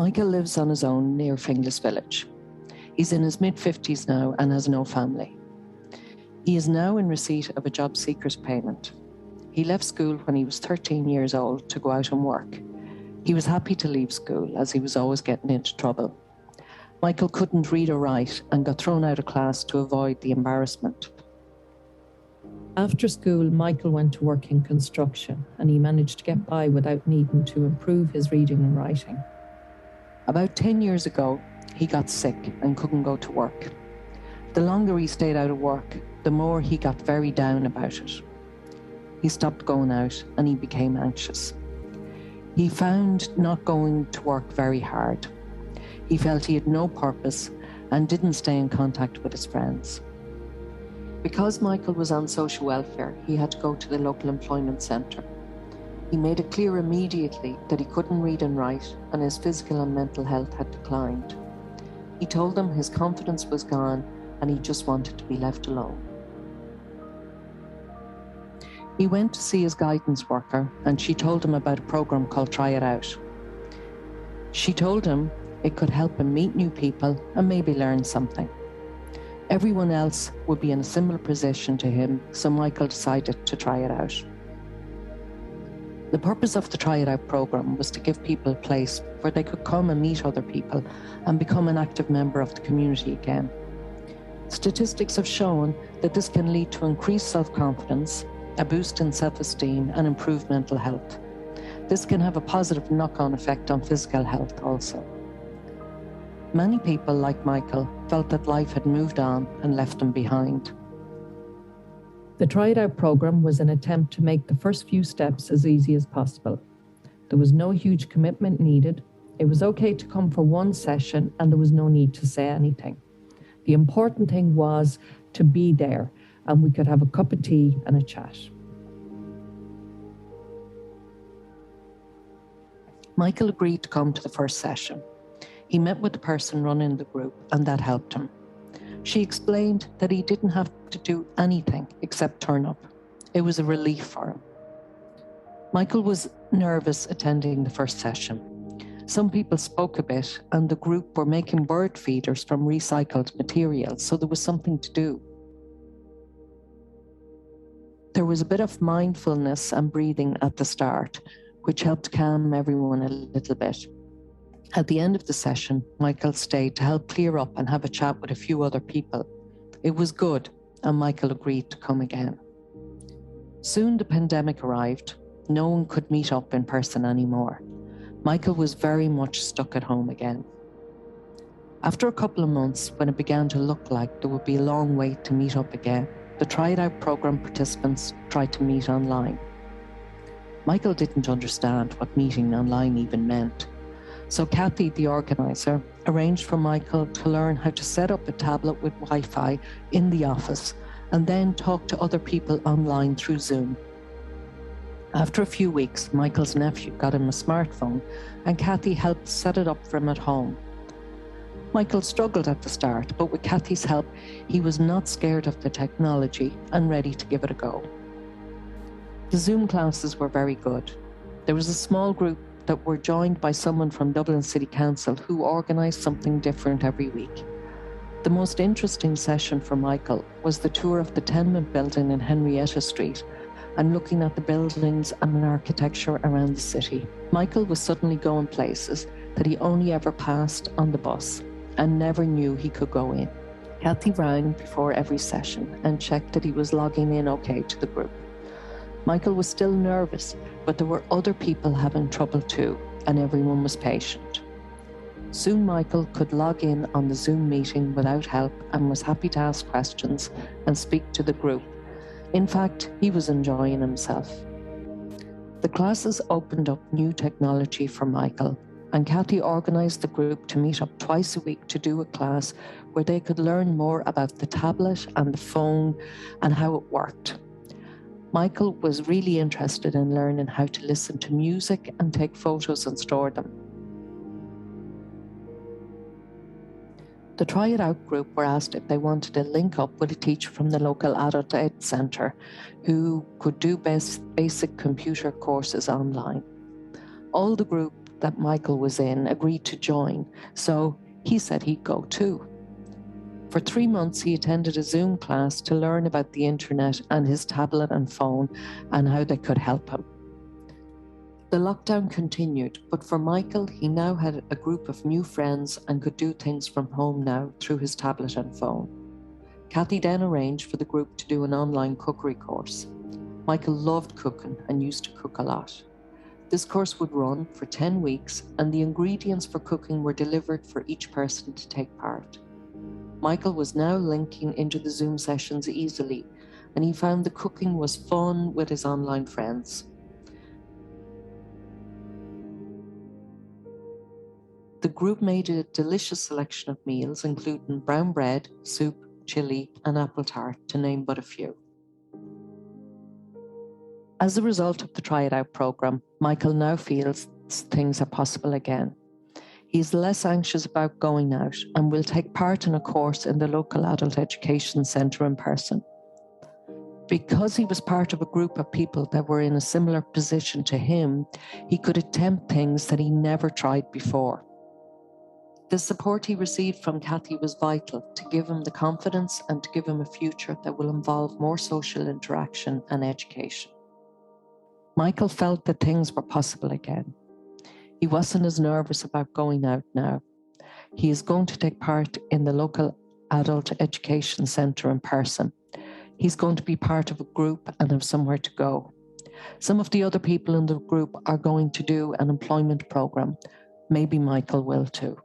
Michael lives on his own near Finglas Village. He's in his mid-50s now and has no family. He is now in receipt of a job seeker's payment. He left school when he was 13 years old to go out and work. He was happy to leave school as he was always getting into trouble. Michael couldn't read or write and got thrown out of class to avoid the embarrassment. After school, Michael went to work in construction and he managed to get by without needing to improve his reading and writing. About 10 years ago, he got sick and couldn't go to work. The longer he stayed out of work, the more he got very down about it. He stopped going out and he became anxious. He found not going to work very hard. He felt he had no purpose and didn't stay in contact with his friends. Because Michael was on social welfare, he had to go to the local employment centre. He made it clear immediately that he couldn't read and write and his physical and mental health had declined. He told them his confidence was gone and he just wanted to be left alone. He went to see his guidance worker and she told him about a program called Try It Out. She told him it could help him meet new people and maybe learn something. Everyone else would be in a similar position to him, so Michael decided to try it out. The purpose of the Try It Out program was to give people a place where they could come and meet other people and become an active member of the community again. Statistics have shown that this can lead to increased self-confidence, a boost in self-esteem and improved mental health. This can have a positive knock-on effect on physical health also. Many people, like Michael, felt that life had moved on and left them behind. The Try It Out program was an attempt to make the first few steps as easy as possible. There was no huge commitment needed. It was okay to come for one session and there was no need to say anything. The important thing was to be there and we could have a cup of tea and a chat. Michael agreed to come to the first session. He met with the person running the group and that helped him. She explained that he didn't have to do anything except turn up. It was a relief for him. Michael was nervous attending the first session. Some people spoke a bit and the group were making bird feeders from recycled materials, so there was something to do. There was a bit of mindfulness and breathing at the start, which helped calm everyone a little bit. At the end of the session, Michael stayed to help clear up and have a chat with a few other people. It was good, and Michael agreed to come again. Soon the pandemic arrived. No one could meet up in person anymore. Michael was very much stuck at home again. After a couple of months, when it began to look like there would be a long wait to meet up again, the Try It Out program participants tried to meet online. Michael didn't understand what meeting online even meant. So Kathy, the organizer, arranged for Michael to learn how to set up a tablet with Wi-Fi in the office and then talk to other people online through Zoom. After a few weeks, Michael's nephew got him a smartphone and Kathy helped set it up for him at home. Michael struggled at the start, but with Kathy's help, he was not scared of the technology and ready to give it a go. The Zoom classes were very good. There was a small group that were joined by someone from Dublin City Council who organised something different every week. The most interesting session for Michael was the tour of the tenement building in Henrietta Street and looking at the buildings and architecture around the city. Michael was suddenly going places that he only ever passed on the bus and never knew he could go in. Kathy rang before every session and checked that he was logging in okay to the group. Michael was still nervous, but there were other people having trouble too, and everyone was patient. Soon Michael could log in on the Zoom meeting without help and was happy to ask questions and speak to the group. In fact, he was enjoying himself. The classes opened up new technology for Michael, and Kathy organised the group to meet up twice a week to do a class where they could learn more about the tablet and the phone and how it worked. Michael was really interested in learning how to listen to music and take photos and store them. The Try It Out group were asked if they wanted to link up with a teacher from the local adult ed centre who could do basic computer courses online. All the group that Michael was in agreed to join, so he said he'd go too. For 3 months, he attended a Zoom class to learn about the internet and his tablet and phone and how they could help him. The lockdown continued, but for Michael, he now had a group of new friends and could do things from home now through his tablet and phone. Kathy then arranged for the group to do an online cookery course. Michael loved cooking and used to cook a lot. This course would run for 10 weeks, and the ingredients for cooking were delivered for each person to take part. Michael was now linking into the Zoom sessions easily, and he found the cooking was fun with his online friends. The group made a delicious selection of meals, including brown bread, soup, chili, and apple tart, to name but a few. As a result of the Try It Out program, Michael now feels things are possible again. He is less anxious about going out and will take part in a course in the local adult education centre in person. Because he was part of a group of people that were in a similar position to him, he could attempt things that he never tried before. The support he received from Kathy was vital to give him the confidence and to give him a future that will involve more social interaction and education. Michael felt that things were possible again. He wasn't as nervous about going out now. He is going to take part in the local adult education centre in person. He's going to be part of a group and have somewhere to go. Some of the other people in the group are going to do an employment programme. Maybe Michael will too.